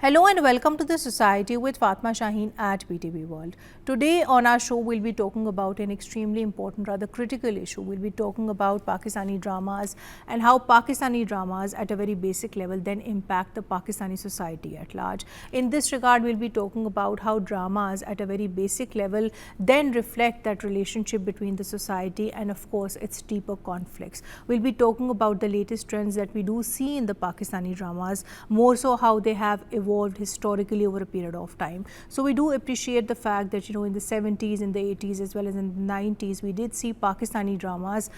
Hello and welcome to the Society with Fatma Shaheen at PTV World. Today on our show we'll be talking about an extremely important, rather critical issue. We'll be talking about Pakistani dramas and how Pakistani dramas at a very basic level then impact the Pakistani society at large. In this regard, we'll be talking about how dramas at a very basic level then reflect that relationship between the society and of course its deeper conflicts. We'll be talking about the latest trends that we do see in the Pakistani dramas, more so how they have evolved historically over a period of time. So we do appreciate the fact that in the 70s, in the 80s as well as in the 90s we did see Pakistani dramas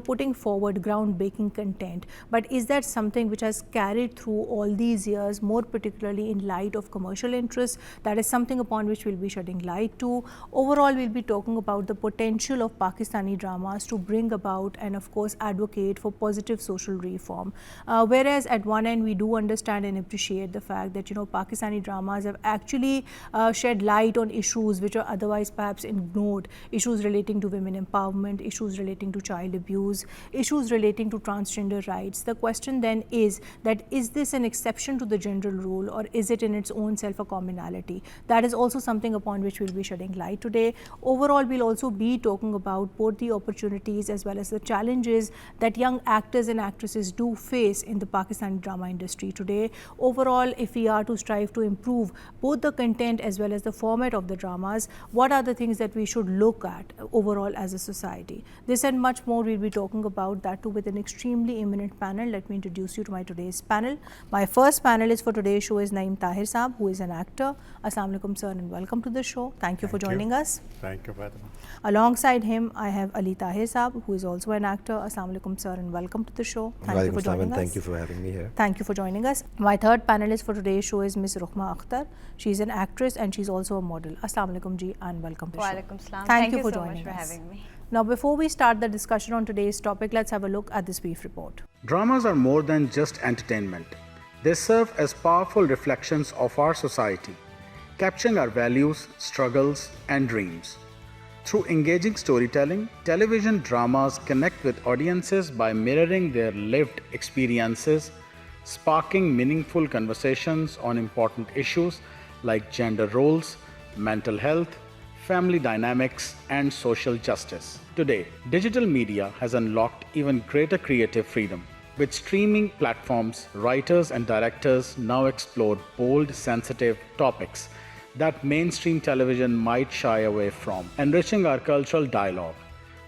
putting forward groundbreaking content. But is that something which has carried through all these years, more particularly in light of commercial interests? That is something upon which we'll be shedding light to. Overall, we'll be talking about the potential of Pakistani dramas to bring about and of course advocate for positive social reform. Whereas at one end we do understand and appreciate the fact that Pakistani dramas have actually shed light on issues which are otherwise perhaps ignored, issues relating to women empowerment, issues relating to child abuse, issues relating to transgender rights. The question then is that is this an exception to the general rule or is it in its own self a commonality? That is also something upon which we'll be shedding light today. Overall, we'll also be talking about both the opportunities as well as the challenges that young actors and actresses do face in the Pakistani drama industry today. Overall, if we are to strive to improve both the content as well as the format of the dramas, what are the things that we should look at overall as a society? This and much more we'll be talking about, that too with an extremely eminent panel. Let me introduce you to my today's panel. My first panelist for today's show is Naeem Tahir Saab, who is an actor. Assalamu alaikum sir and welcome to the show. Thank you for joining us. Thank you, Fatima. Alongside him, I have Ali Tahir Saab, who is also an actor. Assalamu alaikum sir and welcome to the show. Thank you for joining us. Thank you for having me here. Thank you for joining us. My third panelist for today's show is Miss Rukhma Akhtar. She's an actress and she's also a model. Assalamu alaikum ji and welcome to the show. Walaikum salam. Thank you for so joining much for us. having me. Now, before we start the discussion on today's topic, let's have a look at this brief report. Dramas are more than just entertainment. They serve as powerful reflections of our society, capturing our values, struggles, and dreams. Through engaging storytelling, television dramas connect with audiences by mirroring their lived experiences, sparking meaningful conversations on important issues like gender roles, mental health, family dynamics, and social justice. Today, digital media has unlocked even greater creative freedom. With streaming platforms, writers and directors now explore bold, sensitive topics that mainstream television might shy away from, enriching our cultural dialogue.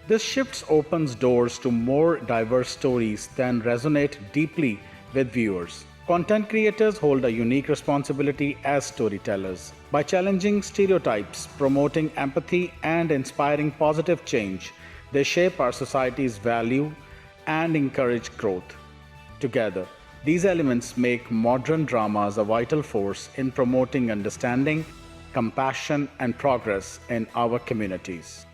This shift opens doors to more diverse stories that resonate deeply with viewers. Content creators hold a unique responsibility as storytellers. By challenging stereotypes, promoting empathy, and inspiring positive change, they shape our society's value and encourage growth. Together, these elements make modern dramas a vital force in promoting understanding, compassion, and progress in our communities.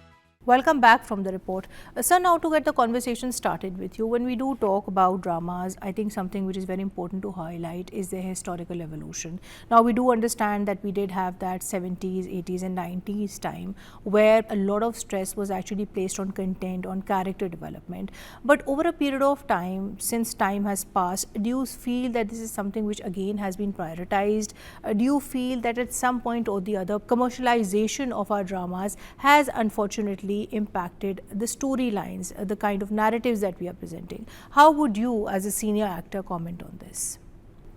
Welcome back from the report. Sir, now to get the conversation started with you, when we do talk about dramas, I think something which is very important to highlight is their historical evolution. Now, we do understand that we did have that 70s, 80s and 90s time where a lot of stress was actually placed on content, on character development. But over a period of time, since time has passed, do you feel that this is something which again has been prioritized? Do you feel that at some point or the other, commercialization of our dramas has unfortunately impacted the storylines, the kind of narratives that we are presenting? How would you as a senior actor comment on this?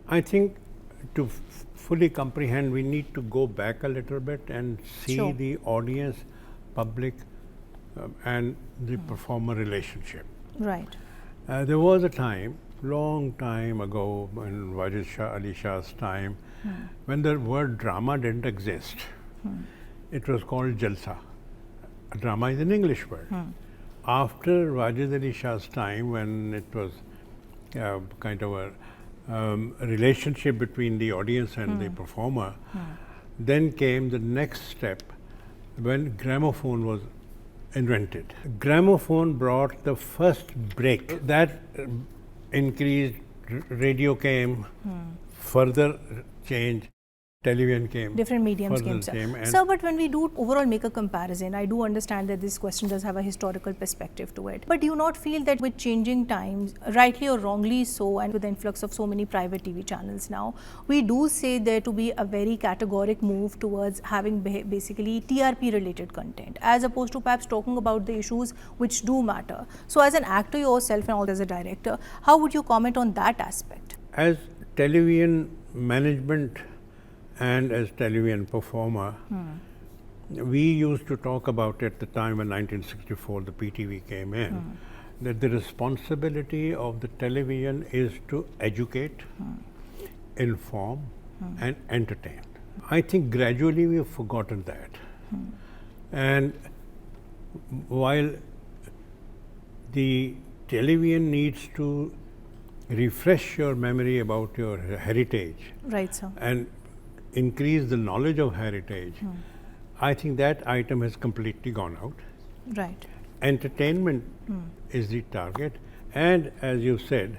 I think to fully comprehend, we need to go back a little bit and see the audience, public and the performer relationship. Right. There was a time, long time ago, in Wajid Shah Ali Shah's time, when the word drama didn't exist. It was called Jalsa. Drama is an English word. After Wajid Ali Shah's time, when it was kind of a relationship between the audience and the performer, then came the next step when gramophone was invented. Gramophone brought the first break. That increased, radio came, further change. television came. Different mediums further came, and sir. But when we do overall make a comparison, I do understand that this question does have a historical perspective to it. But do you not feel that with changing times, rightly or wrongly so, and with the influx of so many private TV channels now, we do say there to be a very categoric move towards having basically TRP related content, as opposed to perhaps talking about the issues which do matter. So as an actor yourself and also as a director, how would you comment on that aspect? As television management and as television performer, we used to talk about at the time in 1964 the PTV came in, that the responsibility of the television is to educate, inform and entertain. I think gradually we have forgotten that. And while the television needs to refresh your memory about your heritage, Right, sir. and increase the knowledge of heritage, I think that item has completely gone out. Right. Entertainment is the target, and as you said,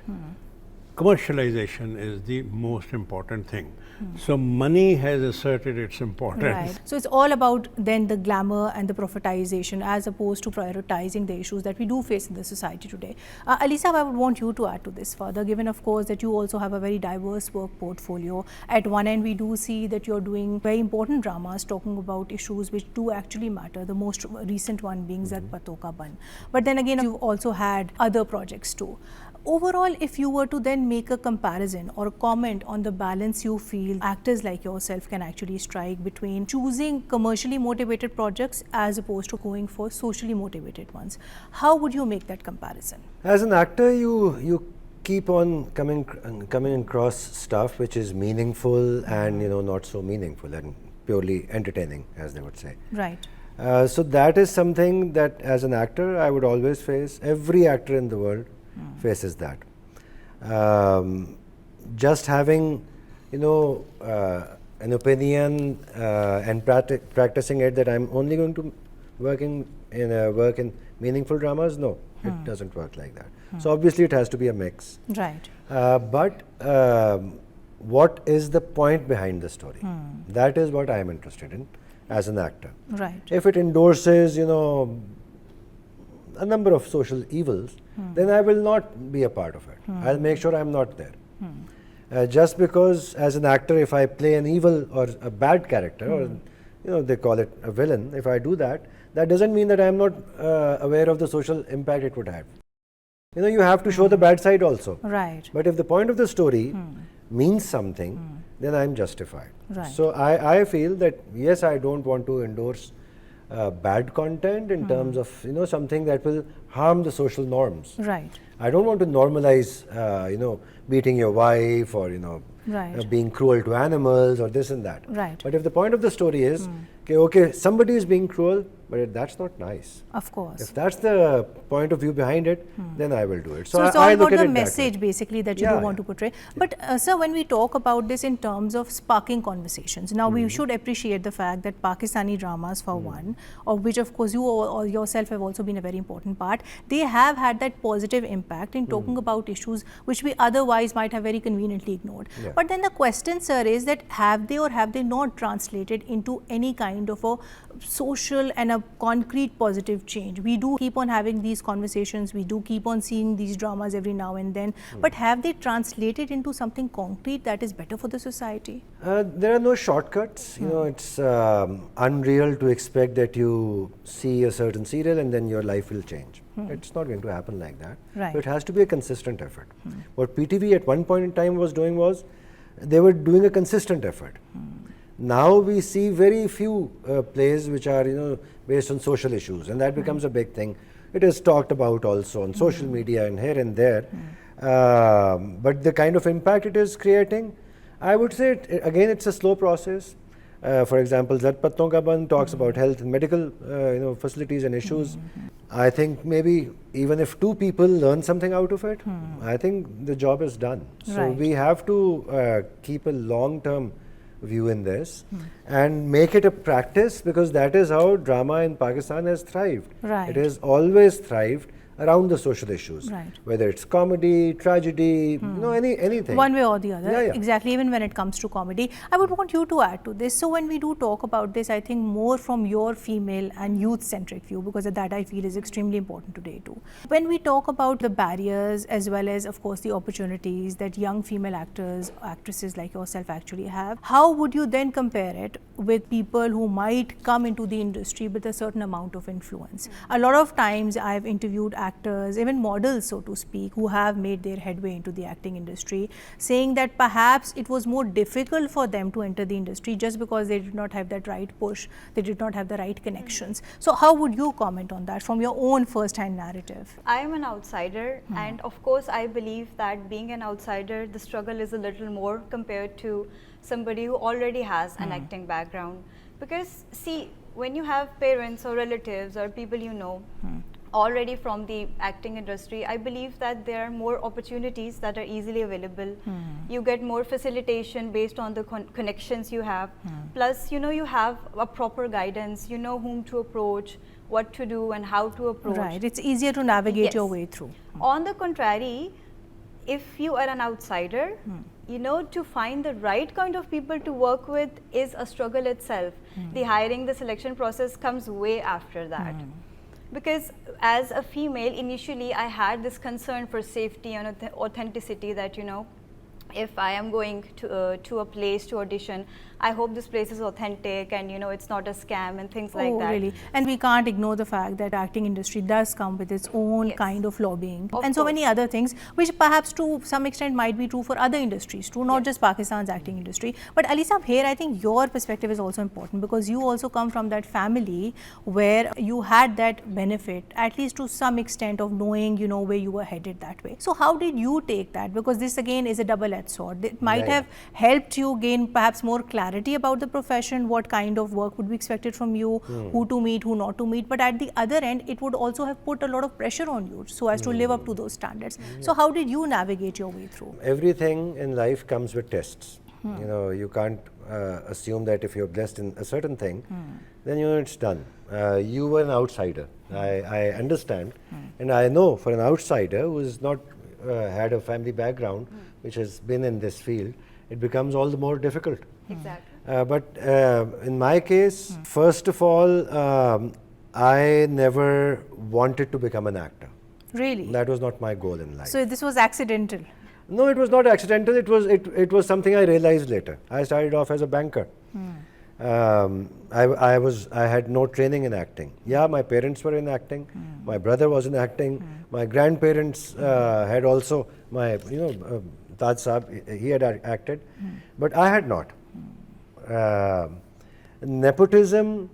commercialization is the most important thing. So money has asserted its importance. Right. So it's all about then the glamour and the profitization as opposed to prioritizing the issues that we do face in the society today. Alisa, I would want you to add to this further, given of course that you also have a very diverse work portfolio. At one end, we do see that you're doing very important dramas talking about issues which do actually matter, the most recent one being Zat Paton Ka Ban. But then again, you've also had other projects too. Overall, if you were to then make a comparison or a comment on the balance you feel actors like yourself can actually strike between choosing commercially motivated projects as opposed to going for socially motivated ones, how would you make that comparison? As an actor, you keep on coming across stuff which is meaningful and not so meaningful and purely entertaining, as they would say. Right. So that is something that as an actor I would always face. Every actor in the world faces that. Just having an opinion and practicing it that I'm only going to work in meaningful dramas, no, it doesn't work like that. So obviously it has to be a mix. Right. But what is the point behind the story? That is what I am interested in as an actor. Right. If it endorses, a number of social evils, then I will not be a part of it. I'll make sure I'm not there. Just because as an actor, if I play an evil or a bad character, or they call it a villain, if I do that, that doesn't mean that I'm not aware of the social impact it would have. You have to show the bad side also. Right. But if the point of the story means something, then I'm justified. Right. So I feel that yes, I don't want to endorse bad content in terms of something that will harm the social norms. Right. I don't want to normalize beating your wife or Right. being cruel to animals or this and that. Right. But if the point of the story is okay, somebody is being cruel, but that's not nice. Of course. If that's the point of view behind it, then I will do it. So it's all about the message basically that you do want to portray. But sir, when we talk about this in terms of sparking conversations, now we should appreciate the fact that Pakistani dramas for one, of which of course you or yourself have also been a very important part, they have had that positive impact in talking about issues which we otherwise might have very conveniently ignored. Yeah. But then the question, sir, is that have they or have they not translated into any kind of a social and a concrete positive change? We do keep on having these conversations, we do keep on seeing these dramas every now and then, but have they translated into something concrete that is better for the society? There are no shortcuts. It's unreal to expect that you see a certain serial and then your life will change. It's not going to happen like that. Right. So it has to be a consistent effort. What PTV at one point in time was doing was, they were doing a consistent effort. Now we see very few plays which are based on social issues, and that becomes a big thing. It is talked about also on social media and here and there, but the kind of impact it is creating, I would say again it's a slow process. For example, Zat Paton Ka Ban talks about health and medical facilities and issues. I think maybe even if two people learn something out of it, I think the job is done. So we have to keep a long-term view in this and make it a practice, because that is how drama in Pakistan has thrived. Right. It has always thrived around the social issues, Right. whether it's comedy, tragedy, anything. One way or the other. Yeah, yeah. Exactly, even when it comes to comedy. I would want you to add to this. So when we do talk about this, I think more from your female and youth-centric view, because that I feel is extremely important today too. When we talk about the barriers as well as, of course, the opportunities that young female actors, actresses like yourself actually have, how would you then compare it with people who might come into the industry with a certain amount of influence? A lot of times I've interviewed actors, even models so to speak, who have made their headway into the acting industry, saying that perhaps it was more difficult for them to enter the industry just because they did not have that right push, they did not have the right connections. So how would you comment on that from your own first-hand narrative? I am an outsider, and of course I believe that being an outsider, the struggle is a little more compared to somebody who already has an acting background. Because see, when you have parents or relatives or people you know already from the acting industry, I believe that there are more opportunities that are easily available. You get more facilitation based on the connections you have. Plus, you have a proper guidance, you know whom to approach, what to do and how to approach. Right, it's easier to navigate your Yes. way through. On the contrary, if you are an outsider, to find the right kind of people to work with is a struggle itself. The hiring, the selection process comes way after that. Because as a female, initially I had this concern for safety and authenticity that, if I am going to a place to audition, I hope this place is authentic and it's not a scam and things like that. Really? And we can't ignore the fact that acting industry does come with its own Yes. kind of lobbying Of and so course. many other things, which perhaps to some extent might be true for other industries too, not just Pakistan's acting industry. But Alisa, here I think your perspective is also important because you also come from that family where you had that benefit, at least to some extent, of knowing where you were headed that way. So how did you take that? Because this again is a double-edged sword. It might have helped you gain perhaps more clarity about the profession, what kind of work would be expected from you, who to meet, who not to meet. But at the other end, it would also have put a lot of pressure on you so as to live up to those standards. So how did you navigate your way through? Everything in life comes with tests. You can't assume that if you're blessed in a certain thing, then it's done. You were an outsider. I understand, and I know for an outsider who has not had a family background, which has been in this field, it becomes all the more difficult. Exactly. But in my case, first of all, I never wanted to become an actor. Really? That was not my goal in life. So this was accidental? No, it was not accidental. It was something I realized later. I started off as a banker. I had no training in acting. Yeah, my parents were in acting. My brother was in acting. My grandparents had also, Taj Saab, he had acted, but I had not. Nepotism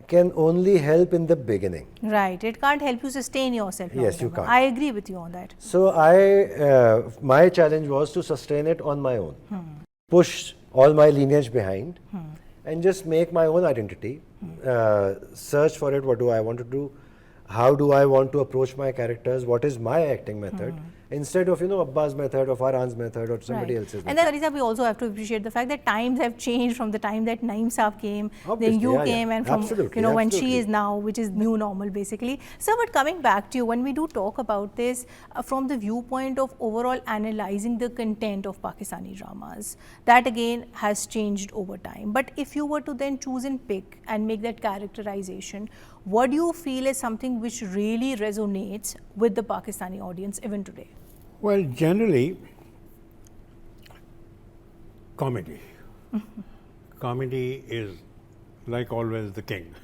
can only help in the beginning. Right. It can't help you sustain yourself. Yes, you long-term. can't. I agree with you on that. So my challenge was to sustain it on my own, push all my lineage behind, and just make my own identity. Search for it. What do I want to do? How do I want to approach my characters? What is my acting method? Instead of Abbas method or Farhan's method or somebody else's And method. then Alisa, we also have to appreciate the fact that times have changed from the time that Naeem Saab came, Obviously, then you yeah, came, yeah. and from Absolutely, when she absolutely. is now, which is new normal basically. So, but coming back to you, when we do talk about this from the viewpoint of overall analyzing the content of Pakistani dramas, that again has changed over time. But if you were to then choose and pick and make that characterization, what do you feel is something which really resonates with the Pakistani audience even today? Well, generally, comedy. Comedy is, like always, the king.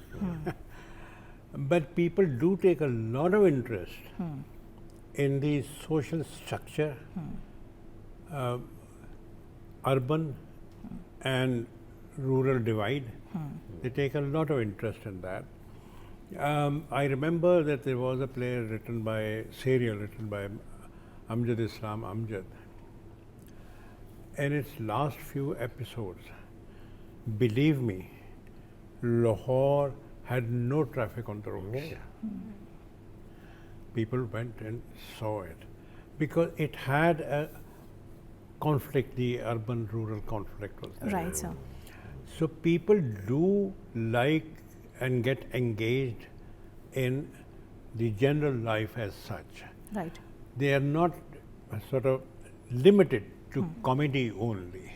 But people do take a lot of interest in the social structure, urban and rural divide. They take a lot of interest in that. I remember that there was a play written by Amjad Islam Amjad. In its last few episodes, believe me, Lahore had no traffic on the roads. People went and saw it because it had a conflict, the urban-rural conflict was there. Right, sir. So people do like and get engaged in the general life as such. Right. They are not sort of limited to comedy only.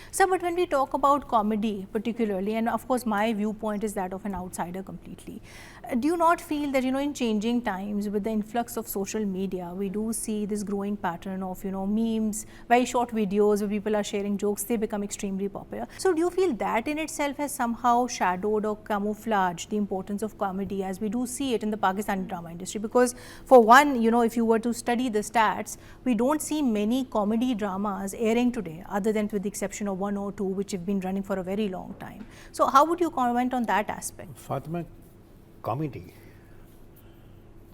Sir, but when we talk about comedy particularly, and of course my viewpoint is that of an outsider completely, do you not feel that, in changing times with the influx of social media, we do see this growing pattern of, memes, very short videos where people are sharing jokes, they become extremely popular. So do you feel that in itself has somehow shadowed or camouflaged the importance of comedy as we do see it in the Pakistani drama industry? Because for one, if you were to study the stats, we don't see many comedy dramas airing today, other than with the exception of one or two which have been running for a very long time. So how would you comment on that aspect? Fatima, comedy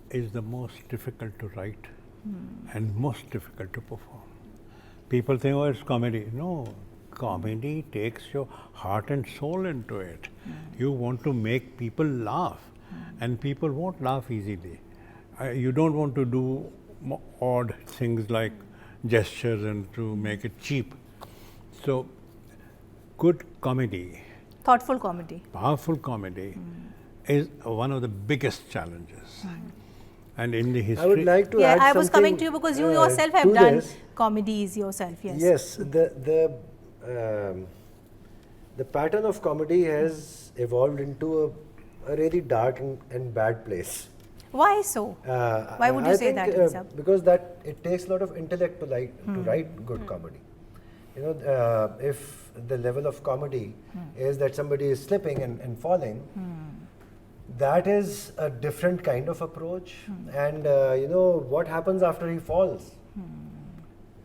is the most difficult to write and most difficult to perform. People think, oh, it's comedy. No, comedy takes your heart and soul into it. You want to make people laugh, and people won't laugh easily. You don't want to do odd things like gestures and to make it cheap. So, good comedy, Thoughtful comedy. powerful comedy is one of the biggest challenges. And in the history, I would like to add I was coming something, to you because you yourself have to done this. comedies yourself. Yes. Yes, the pattern of comedy has evolved into a really dark and bad place. Why so? Why would you say that, Lisa? Because that it takes a lot of intellect to write good comedy. If the level of comedy is that somebody is slipping and falling, that is a different kind of approach. And what happens after he falls?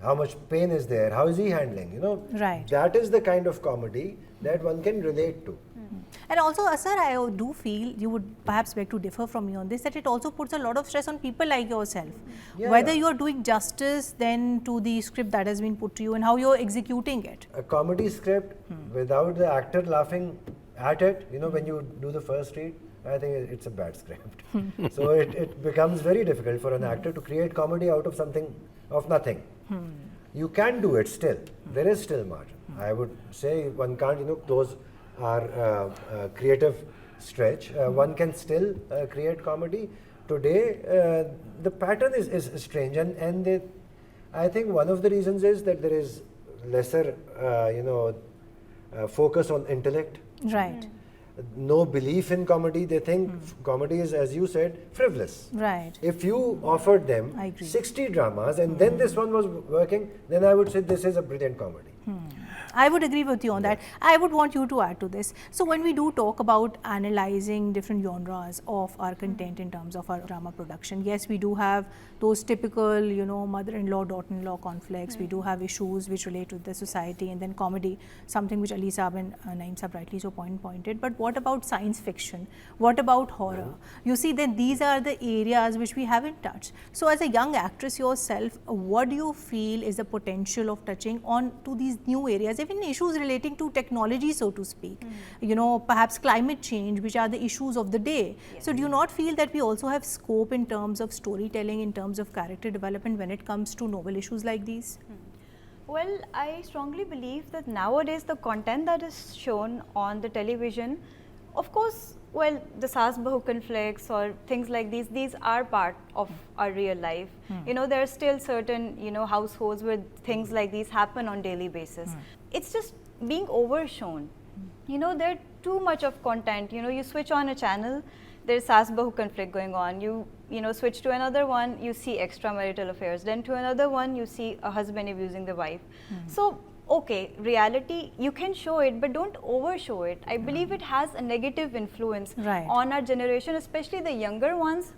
How much pain is there? How is he handling? Right. That is the kind of comedy that one can relate to. And also, sir, I do feel, you would perhaps beg to differ from me on this, that it also puts a lot of stress on people like yourself. Yeah. Whether you are doing justice then to the script that has been put to you and how you are executing it. A comedy script without the actor laughing at it, when you do the first read, I think it's a bad script. So it becomes very difficult for an actor to create comedy out of something, of nothing. You can do it still. There is still margin. I would say one can't, those are creative stretch. One can still create comedy. Today, the pattern is strange, and I think one of the reasons is that there is lesser, focus on intellect. Right. No belief in comedy. They think comedy is, as you said, frivolous. Right. If you offered them I agree. 60 dramas and then this one was working, then I would say this is a brilliant comedy. I would agree with you on that. I would want you to add to this. So when we do talk about analyzing different genres of our content in terms of our drama production, yes, we do have those typical, mother-in-law, daughter-in-law conflicts. We do have issues which relate to the society, and then comedy, something which Ali Saab and Naeem Saab rightly so pointed. But what about science fiction? What about horror? You see, then these are the areas which we haven't touched. So as a young actress yourself, what do you feel is the potential of touching on to these new areas, even issues relating to technology, so to speak, perhaps climate change, which are the issues of the day. Yes. So do you not feel that we also have scope in terms of storytelling, in terms of character development when it comes to novel issues like these? Well, I strongly believe that nowadays the content that is shown on the television, of course, the Saas-Bahu conflicts or things like these are part of our real life. There are still certain, households where things like these happen on daily basis. It's just being overshown. There are too much of content. You switch on a channel, there's Saas-Bahu conflict going on. You switch to another one, you see extramarital affairs. Then to another one, you see a husband abusing the wife. So, okay, reality, you can show it, but don't overshow it. I believe it has a negative influence on our generation, especially the younger ones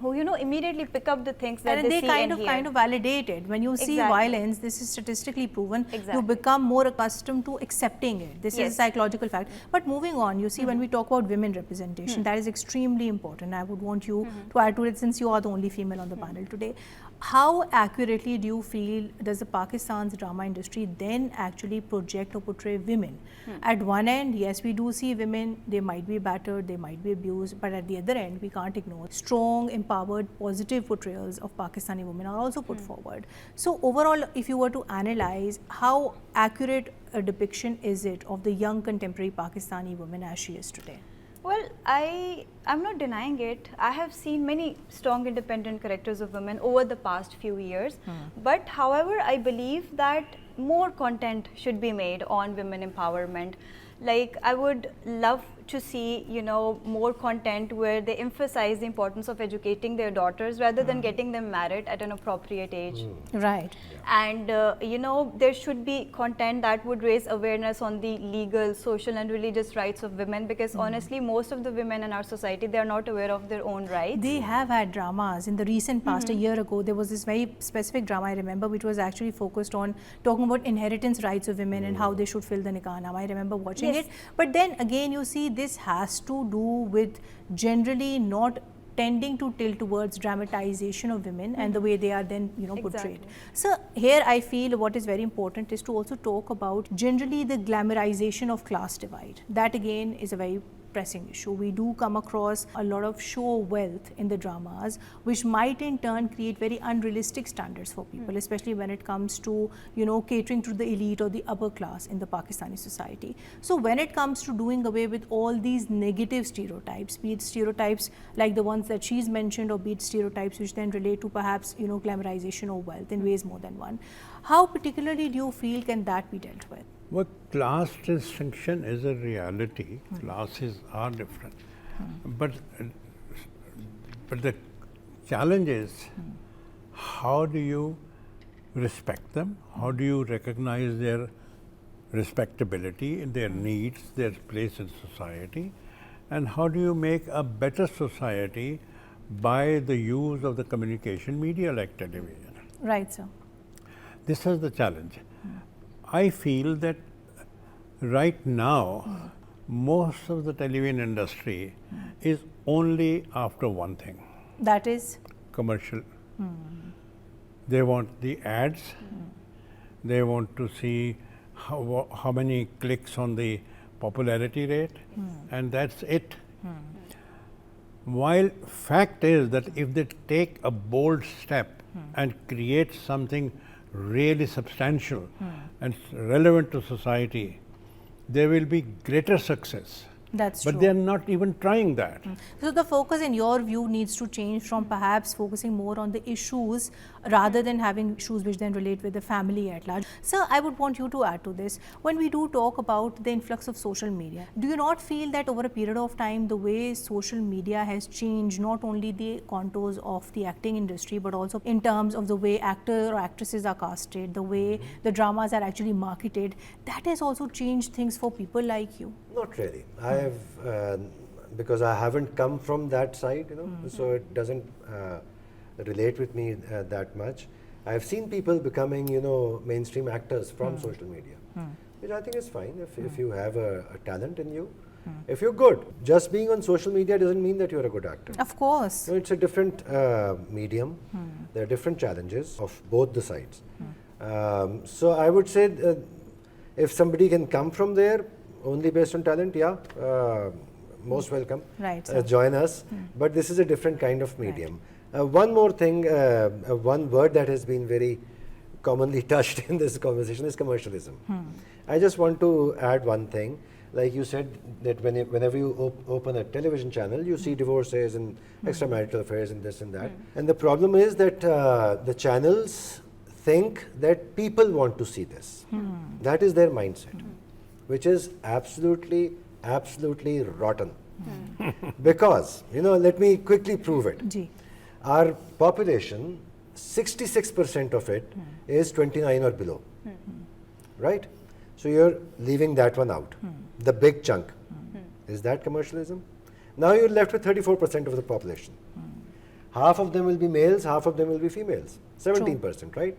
who, immediately pick up the things that they see and hear. kind of validate it. When you see violence, this is statistically proven, you become more accustomed to accepting it. This is a psychological fact. But moving on, you see, when we talk about women representation, that is extremely important. I would want you to add to it, since you are the only female on the panel today. How accurately do you feel does the Pakistan's drama industry then actually project or portray women? At one end, yes, we do see women, they might be battered, they might be abused, but at the other end, we can't ignore strong, empowered, positive portrayals of Pakistani women are also put forward. So overall, if you were to analyze, how accurate a depiction is it of the young contemporary Pakistani woman as she is today? Well, I'm not denying it. I have seen many strong independent characters of women over the past few years. But however, I believe that more content should be made on women empowerment. Like, I would love to see, you know, more content where they emphasize the importance of educating their daughters rather than getting them married at an appropriate age. Right. And you know, there should be content that would raise awareness on the legal, social and religious rights of women, because honestly most of the women in our society, they are not aware of their own rights. They have had dramas in the recent past. A year ago there was this very specific drama I remember, which was actually focused on talking about inheritance rights of women and how they should fill the nikah. Now I remember watching it, but then again you see this has to do with generally not tending to tilt towards dramatization of women and the way they are then, you know, portrayed. So here I feel what is very important is to also talk about generally the glamorization of class divide. That again is a very pressing issue. We do come across a lot of show wealth in the dramas, which might in turn create very unrealistic standards for people, especially when it comes to, you know, catering to the elite or the upper class in the Pakistani society. So when it comes to doing away with all these negative stereotypes, be it stereotypes like the ones that she's mentioned, or be it stereotypes which then relate to perhaps, you know, glamorization of wealth in ways more than one, how particularly do you feel can that be dealt with? Well, class distinction is a reality. Classes are different, but the challenge is how do you respect them? How do you recognize their respectability, their needs, their place in society, and how do you make a better society by the use of the communication media like television? Right, sir. This is the challenge. I feel that right now, most of the television industry is only after one thing. That is? Commercial. They want the ads. They want to see how many clicks on the popularity rate, and that's it. While fact is that if they take a bold step and create something really substantial and relevant to society, there will be greater success. That's but true. they are not even trying that. So the focus in your view needs to change from perhaps focusing more on the issues rather than having issues which then relate with the family at large. Sir, I would want you to add to this. When we do talk about the influx of social media, do you not feel that over a period of time the way social media has changed not only the contours of the acting industry but also in terms of the way actors or actresses are casted, the way the dramas are actually marketed, that has also changed things for people like you? Not really. I have, because I haven't come from that side, you know, so it doesn't relate with me that much. I've seen people becoming, you know, mainstream actors from social media, which I think is fine if you have a talent in you. If you're good, just being on social media doesn't mean that you're a good actor. Of course. So it's a different medium. There are different challenges of both the sides. So I would say if somebody can come from there, only based on talent, most welcome. Right. Join us. But this is a different kind of medium. One more thing, one word that has been very commonly touched in this conversation is commercialism. I just want to add one thing. Like you said, that whenever you open a television channel, you see divorces and extramarital affairs and this and that. And the problem is that the channels think that people want to see this. That is their mindset. Which is absolutely rotten. Because, you know, let me quickly prove it. Our population, 66% of it is 29 or below. Right? So you're leaving that one out. The big chunk. Is that commercialism? Now you're left with 34% of the population. Half of them will be males, half of them will be females. 17%, right?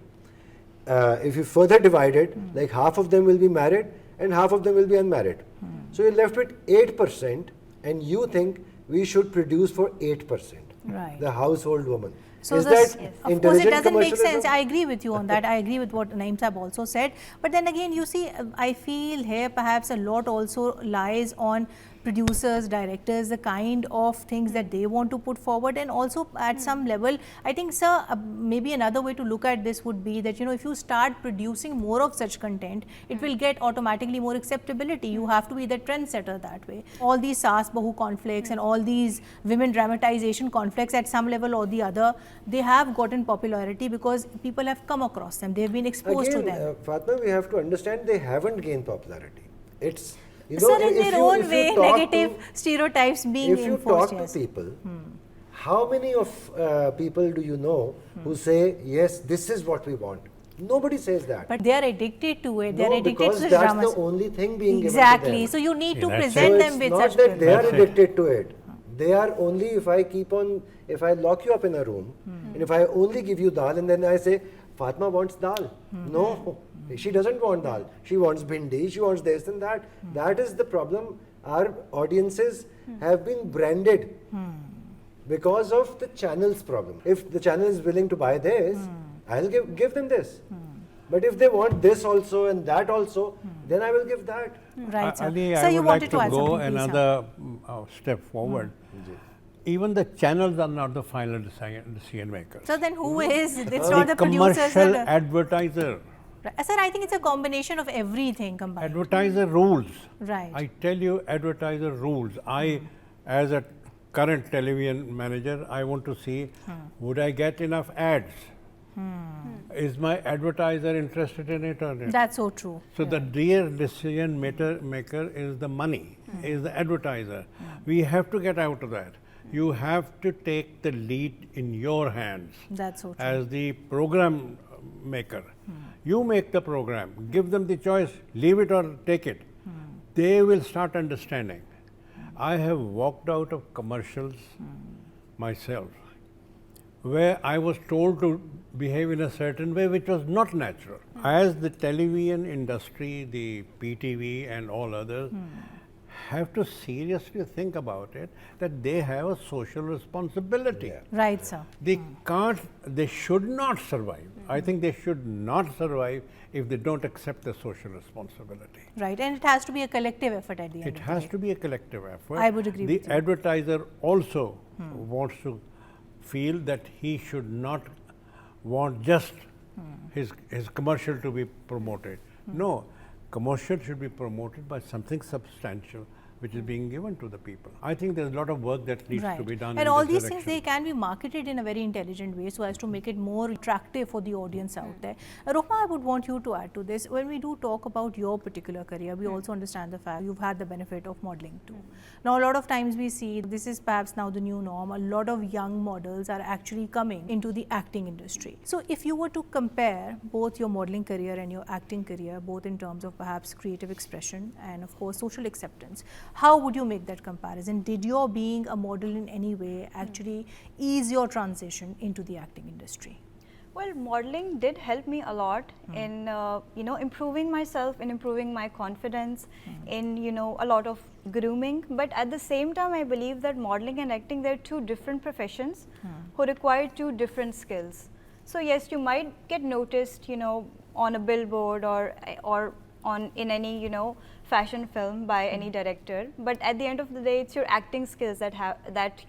If you further divide it, like half of them will be married and half of them will be unmarried. So you're left with 8%, and you think we should produce for 8%. Right. The household woman. So is this, that of course it doesn't make commercialism? sense. I agree with you on that. I agree with what Naeem Sahab also said. But then again, you see, I feel here perhaps a lot also lies on producers, directors, the kind of things that they want to put forward, and also at some level, I think, sir, maybe another way to look at this would be that, you know, if you start producing more of such content, it will get automatically more acceptability. You have to be the trendsetter that way. All these Saas Bahu conflicts and all these women dramatization conflicts at some level or the other, they have gotten popularity because people have come across them. They have been exposed to them. Fatma, we have to understand they haven't gained popularity. It's, you know, Sir, in their own way, negative stereotypes being if you enforced. talk to people, how many of people do you know who say, yes, this is what we want? Nobody says that. But they are addicted to it. They are No, addicted because to that's dramas. the only thing being Exactly. given to them. So you need to that's present it. them So with it's such not that they are That's it. addicted to it. They are only, if I keep on, if I lock you up in a room, and if I only give you dal and then I say, Fatma wants dal. No, she doesn't want dal. She wants bhindi, she wants this and that. That is the problem. Our audiences have been branded because of the channel's problem. If the channel is willing to buy this, I'll give them this. But if they want this also and that also, then I will give that. Right, sir. Ali, Sir, I you would wanted like to to add go something, please, sir. another step forward. Even the channels are not the final decision makers. So then who is? It's not the The producers. commercial advertiser. Right. Sir, I think it's a combination of everything combined. Advertiser rules. Right. I tell you, advertiser rules. I, as a current television manager, I want to see, would I get enough ads? Is my advertiser interested in it or not? That's so true. So the real decision maker is the money, is the advertiser. We have to get out of that. You have to take the lead in your hands That's so true. as the program maker. You make the program, give them the choice, leave it or take it. They will start understanding. I have walked out of commercials myself where I was told to behave in a certain way which was not natural. As the television industry, the PTV and all others have to seriously think about it, that they have a social responsibility. Right, sir. They can't, they should not survive. I think they should not survive if they don't accept the social responsibility. Right. And it has to be a collective effort at the end It of has the day. to be a collective effort. I would agree The with you. advertiser also wants to feel that he should not want just his commercial to be promoted. No, commercial should be promoted by something substantial which is being given to the people. I think there's a lot of work that needs to be done And in all this these things, direction. they can be marketed in a very intelligent way so as to make it more attractive for the audience out there. Rukhma, I would want you to add to this. When we do talk about your particular career, we also understand the fact you've had the benefit of modeling too. Now, a lot of times we see this is perhaps now the new norm. A lot of young models are actually coming into the acting industry. So, if you were to compare both your modeling career and your acting career, both in terms of perhaps creative expression and of course social acceptance, how would you make that comparison? Did your being a model in any way actually ease your transition into the acting industry? Well, modeling did help me a lot in improving myself, in improving my confidence, in a lot of grooming. But at the same time, I believe that modeling and acting, they're two different professions who require two different skills. So yes, you might get noticed, on a billboard or in any fashion film by any director, but at the end of the day, it's your acting skills that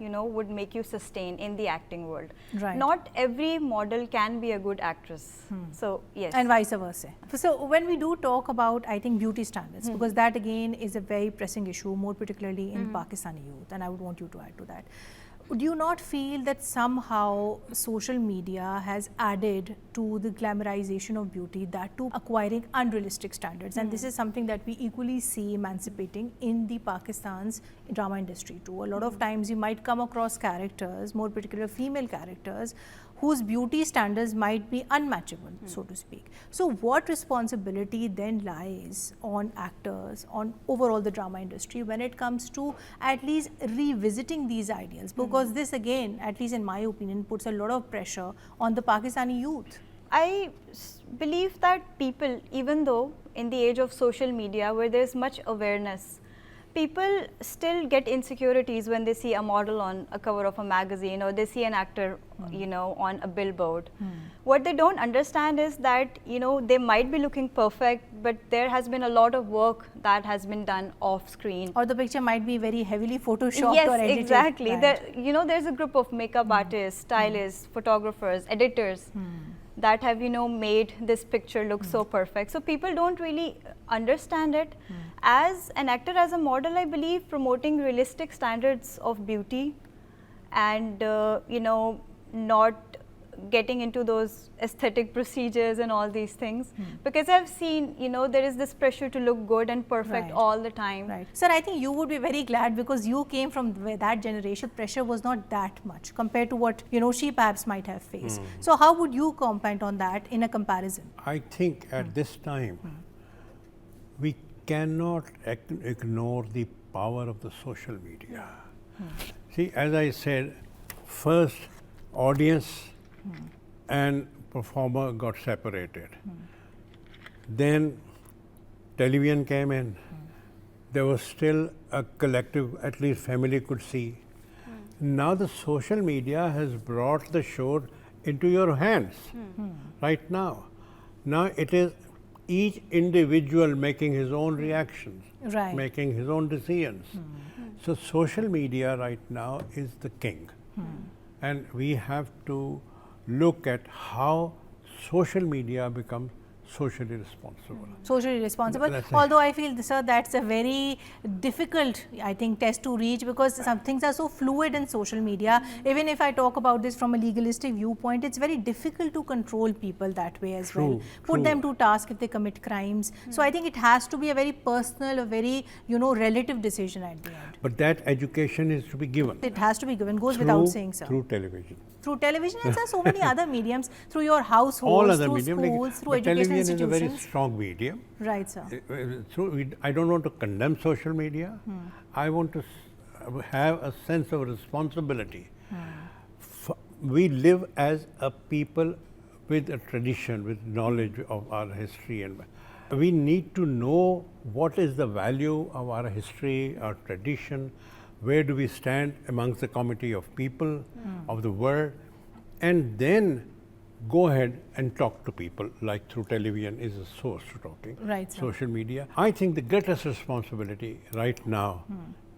would make you sustain in the acting world. Right. Not every model can be a good actress. So yes. And vice versa. So when we do talk about, I think, beauty standards, because that again is a very pressing issue, more particularly in Pakistani youth, and I would want you to add to that. Do you not feel that somehow social media has added to the glamorization of beauty, that to acquiring unrealistic standards? And this is something that we equally see emancipating in the Pakistan's drama industry too. A lot of times you might come across characters, more particular female characters, whose beauty standards might be unmatchable, so to speak. So what responsibility then lies on actors, on overall the drama industry, when it comes to at least revisiting these ideals? Because this again, at least in my opinion, puts a lot of pressure on the Pakistani youth. I believe that people, even though in the age of social media where there's much awareness, people still get insecurities when they see a model on a cover of a magazine or they see an actor, you know, on a billboard. What they don't understand is that, you know, they might be looking perfect, but there has been a lot of work that has been done off screen. Or the picture might be very heavily photoshopped Yes, or edited. exactly. Right. There, you know, there's a group of makeup artists, stylists, photographers, editors that have, you know, made this picture look so perfect. So people don't really understand it. As an actor, as a model, I believe promoting realistic standards of beauty and, you know, not getting into those aesthetic procedures and all these things, because I've seen, you know, there is this pressure to look good and perfect all the time. Right. Sir, I think you would be very glad because you came from that generation. Pressure was not that much compared to what, you know, she perhaps might have faced. So how would you comment on that in a comparison? I think at this time, we cannot ignore the power of the social media. See, as I said, first audience and performer got separated. Then television came in. There was still a collective, at least family could see. Now the social media has brought the show into your hands right now. Now it is each individual making his own reactions, making his own decisions. So social media right now is the king. And we have to look at how social media becomes socially responsible. Socially responsible. Although I feel, sir, that's a very difficult, I think, test to reach because some things are so fluid in social media. Even if I talk about this from a legalistic viewpoint, it's very difficult to control people that way as well. Put them to task if they commit crimes. So I think it has to be a very personal, a very, you know, relative decision at the end. But that education is to be given. It has to be given, goes without saying, sir. Through television. Through television and so many other mediums, through your households, all other through medium, schools, like, through educational television institutions. is a very strong medium. Right, sir. So I don't want to condemn social media. I want to have a sense of responsibility. We live as a people with a tradition, with knowledge of our history, and we need to know what is the value of our history, our tradition, where do we stand amongst the community of people of the world, and then go ahead and talk to people, like through television is a source to talking, social media. I think the greatest responsibility right now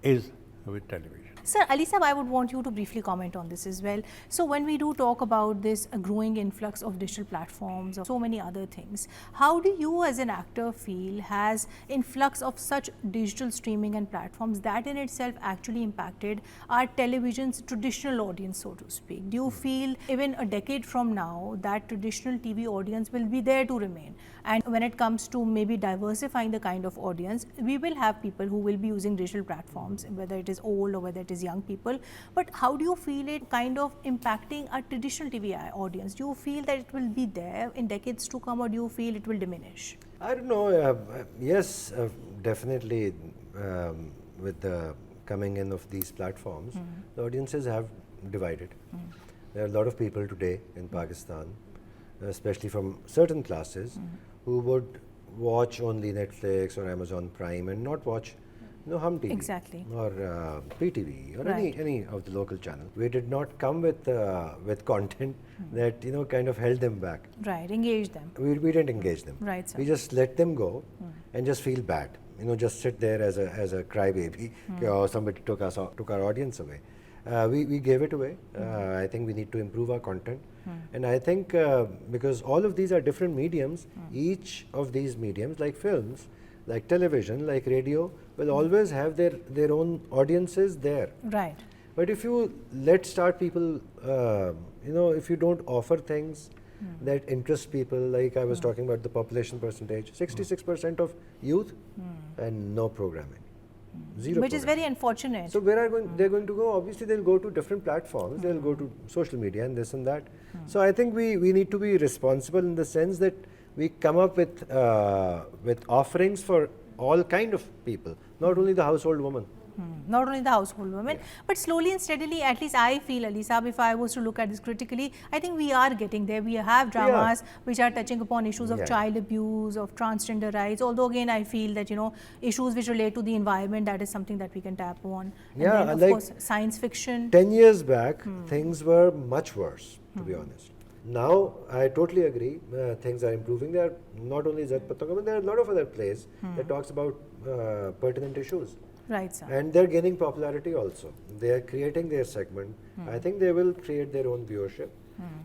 is with television. Sir, Ali Sahab, I would want you to briefly comment on this as well. So when we do talk about this growing influx of digital platforms, or so many other things, how do you as an actor feel has influx of such digital streaming and platforms that in itself actually impacted our television's traditional audience, so to speak? Do you feel even a decade from now that traditional TV audience will be there to remain? And when it comes to maybe diversifying the kind of audience, we will have people who will be using digital platforms, whether it is old or whether it is young people. But how do you feel it kind of impacting a traditional TV audience? Do you feel that it will be there in decades to come, or do you feel it will diminish? I don't know. Yes, definitely with the coming in of these platforms, the audiences have divided. There are a lot of people today in Pakistan, especially from certain classes, who would watch only Netflix or Amazon Prime and not watch Hum TV or PTV or any of the local channels. We did not come with content that kind of held them back. Right, engage them. We didn't engage them. Right, sir. We just let them go and just feel bad. Just sit there as a crybaby. Oh, somebody took our audience away. We gave it away. I think we need to improve our content. And I think because all of these are different mediums, each of these mediums, like films, like television, like radio, will always have their own audiences there. Right. But if you start people, if you don't offer things that interest people, like I was talking about the population percentage, 66% of youth and no programming. Zero Which is very unfortunate. So where they're going to go? Obviously, they'll go to different platforms. They'll go to social media and this and that. So I think we need to be responsible in the sense that we come up with offerings for all kind of people, not only the household woman. Not only the household women, but slowly and steadily, at least I feel, Ali Saab, if I was to look at this critically, I think we are getting there. We have dramas which are touching upon issues of child abuse, of transgender rights, although again I feel that, you know, issues which relate to the environment, that is something that we can tap on. And then of like course science fiction. 10 years back, things were much worse, to be honest. Now, I totally agree, things are improving. There are not only Zat Patanga, but there are a lot of other plays that talks about pertinent issues. Right, sir. And they're gaining popularity also. They are creating their segment. I think they will create their own viewership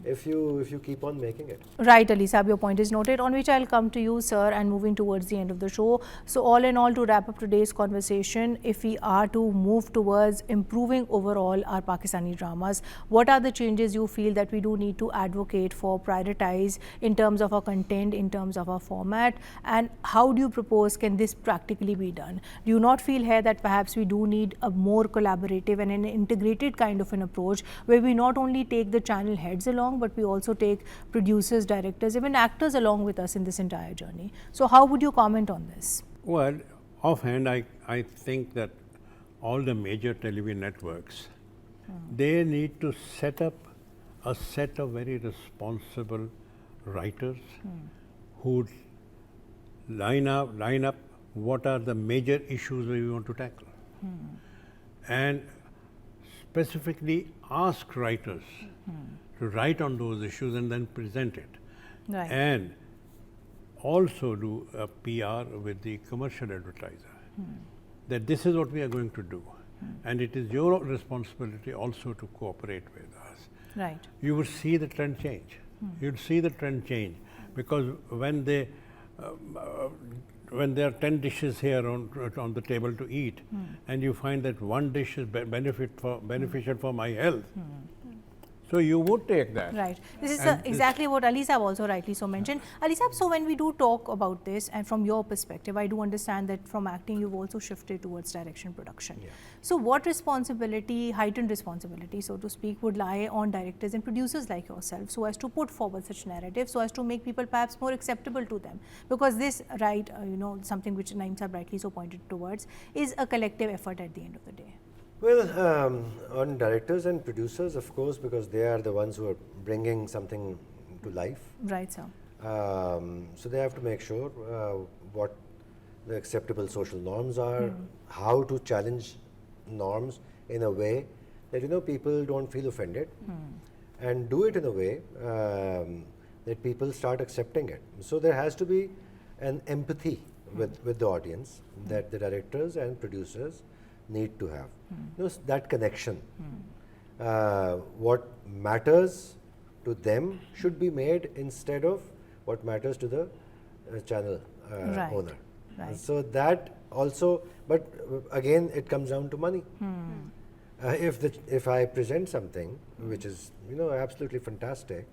if you keep on making it. Right, Ali Saab, your point is noted, on which I'll come to you, sir, and moving towards the end of the show. So all in all, to wrap up today's conversation, if we are to move towards improving overall our Pakistani dramas, what are the changes you feel that we do need to advocate for, prioritize in terms of our content, in terms of our format, and how do you propose can this practically be done? Do you not feel here that perhaps we do need a more collaborative and an integrated kind of an approach, where we not only take the channel heads along, but we also take producers, directors, even actors along with us in this entire journey? So how would you comment on this? Well, offhand, I think that all the major television networks, they need to set up a set of very responsible writers who line up what are the major issues we want to tackle, and specifically ask writers to write on those issues and then present it. Right. And also do a PR with the commercial advertiser that this is what we are going to do, and it is your responsibility also to cooperate with us. Right. You will see the trend change. You'll see the trend change, because when there are 10 dishes here on the table to eat, and you find that one dish is beneficial for my health, so you would take that. Right. This is exactly what Ali Saab also rightly so mentioned. Ali Saab, so when we do talk about this, and from your perspective, I do understand that from acting you've also shifted towards direction production. So what responsibility, heightened responsibility, so to speak, would lie on directors and producers like yourself, so as to put forward such narratives, so as to make people perhaps more acceptable to them? Because this, right, you know, something which Naeem Saab rightly so pointed towards, is a collective effort at the end of the day. Well, on directors and producers, of course, because they are the ones who are bringing something to life. Right, sir. So they have to make sure what the acceptable social norms are, how to challenge norms in a way that, you know, people don't feel offended, and do it in a way that people start accepting it. So there has to be an empathy with the audience that the directors and producers need to have. You know, that connection. What matters to them should be made instead of what matters to the channel owner. Right. So that also, but again, it comes down to money. If I present something which is, you know, absolutely fantastic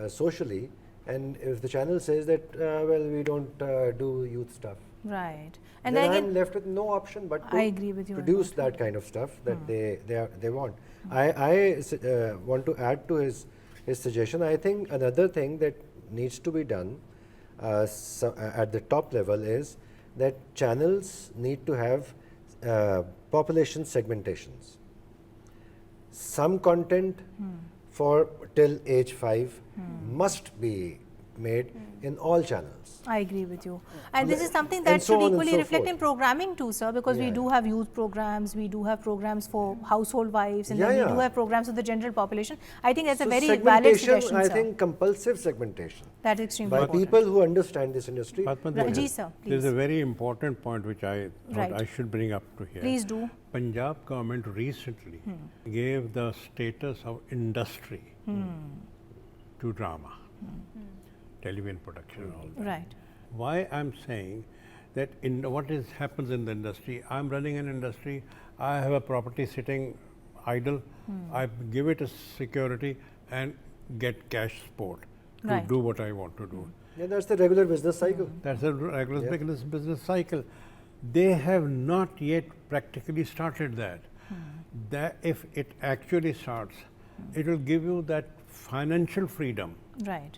socially, and if the channel says that well, we don't do youth stuff, right, and then again, I'm left with no option but to I agree with you produce that kind of stuff that they want. I want to add to his suggestion. I think another thing that needs to be done at the top level is that channels need to have population segmentations. Some content for till age 5 must be made in all channels. I agree with you. And this is something that should equally reflect in programming too, sir, because we do have youth programs, we do have programs for household wives, and then we do have programs for the general population. I think that's a very valid suggestion, I sir. think compulsive segmentation. That is extremely by important. people who understand this industry. Ji, sir, please. There's a very important point which I thought I should bring up to here. Please do. Punjab government recently gave the status of industry to drama, television production and all that. Right. Why I'm saying that happens in the industry, I'm running an industry, I have a property sitting idle, I give it a security and get cash support to do what I want to do. Yeah, that's the regular business cycle. That's a regular business cycle. They have not yet practically started that. That if it actually starts, it will give you that financial freedom Right.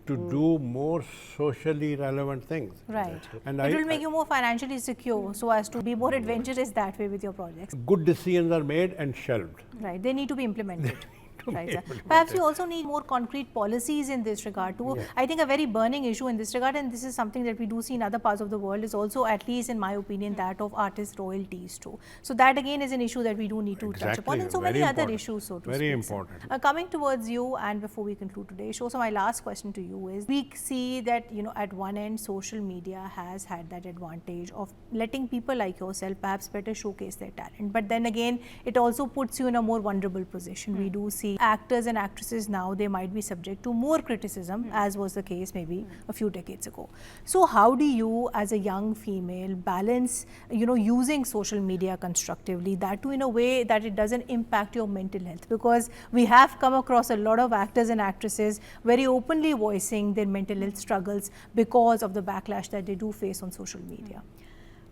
to do more socially relevant things. Right. And It will make you more financially secure so as to be more adventurous that way with your projects. good decisions are made and shelved. Right. They need to be implemented. Right, sir. Perhaps we also need more concrete policies in this regard too. I think a very burning issue in this regard, and this is something that we do see in other parts of the world, is also, at least in my opinion, that of artist royalties too. So that again is an issue that we do need to touch upon, and so Very many other important. issues, so to Very speak, sir. important. Coming towards you, and before we conclude today's show, so my last question to you is: we see that at one end, social media has had that advantage of letting people like yourself perhaps better showcase their talent, but then again, it also puts you in a more vulnerable position. We do see actors and actresses now, they might be subject to more criticism, as was the case maybe a few decades ago. So how do you, as a young female, balance using social media constructively, that too in a way that it doesn't impact your mental health? Because we have come across a lot of actors and actresses very openly voicing their mental health struggles because of the backlash that they do face on social media.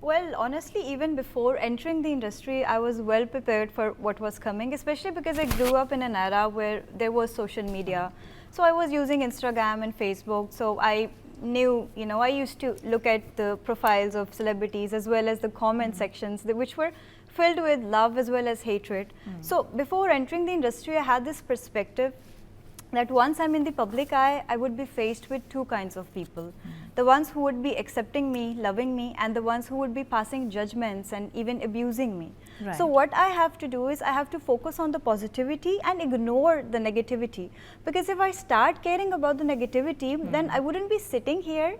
Well, honestly, even before entering the industry, I was well prepared for what was coming, especially because I grew up in an era where there was social media. So I was using Instagram and Facebook, so I knew, I used to look at the profiles of celebrities as well as the comment sections, which were filled with love as well as hatred. So before entering the industry, I had this perspective that once I'm in the public eye, I would be faced with two kinds of people. The ones who would be accepting me, loving me, and the ones who would be passing judgments and even abusing me. Right. So what I have to do is I have to focus on the positivity and ignore the negativity. Because if I start caring about the negativity, then I wouldn't be sitting here.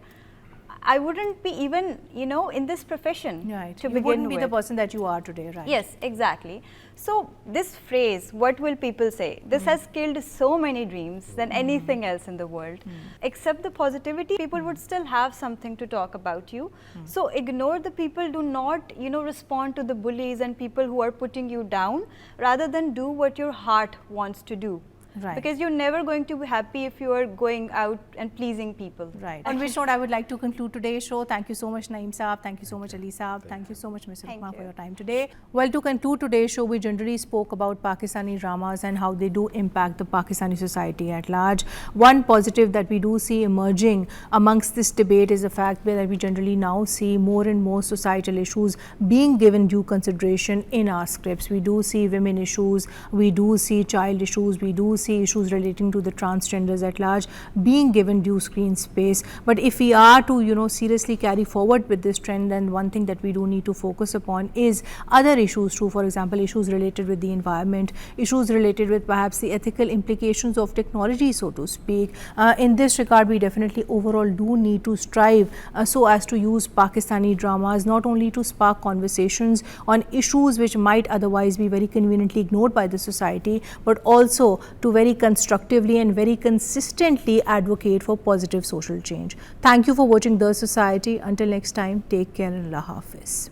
I wouldn't be even, in this profession Right. to You begin wouldn't be with. the person that you are today, right? Yes, exactly. So this phrase, what will people say? This has killed so many dreams than anything else in the world. Except the positivity, people would still have something to talk about you. So ignore the people, do not, respond to the bullies and people who are putting you down, rather than do what your heart wants to do. Right. Because you're never going to be happy if you are going out and pleasing people. Right. On which note, I would like to conclude today's show. Thank you so much, Naeem Saab. Thank you so much, Ali Saab. Thank you so much, Ms. Thank Rukhma, you. for your time today. Well, to conclude today's show, we generally spoke about Pakistani dramas and how they do impact the Pakistani society at large. One positive that we do see emerging amongst this debate is the fact that we generally now see more and more societal issues being given due consideration in our scripts. We do see women issues, we do see child issues, we do see issues relating to the transgenders at large being given due screen space. But if we are to seriously carry forward with this trend, then one thing that we do need to focus upon is other issues too. For example, issues related with the environment, issues related with perhaps the ethical implications of technology, so to speak. In this regard, we definitely overall do need to strive so as to use Pakistani dramas not only to spark conversations on issues which might otherwise be very conveniently ignored by the society, but also to very constructively and very consistently advocate for positive social change. Thank you for watching The Society. Until next time, take care and Allah Hafiz.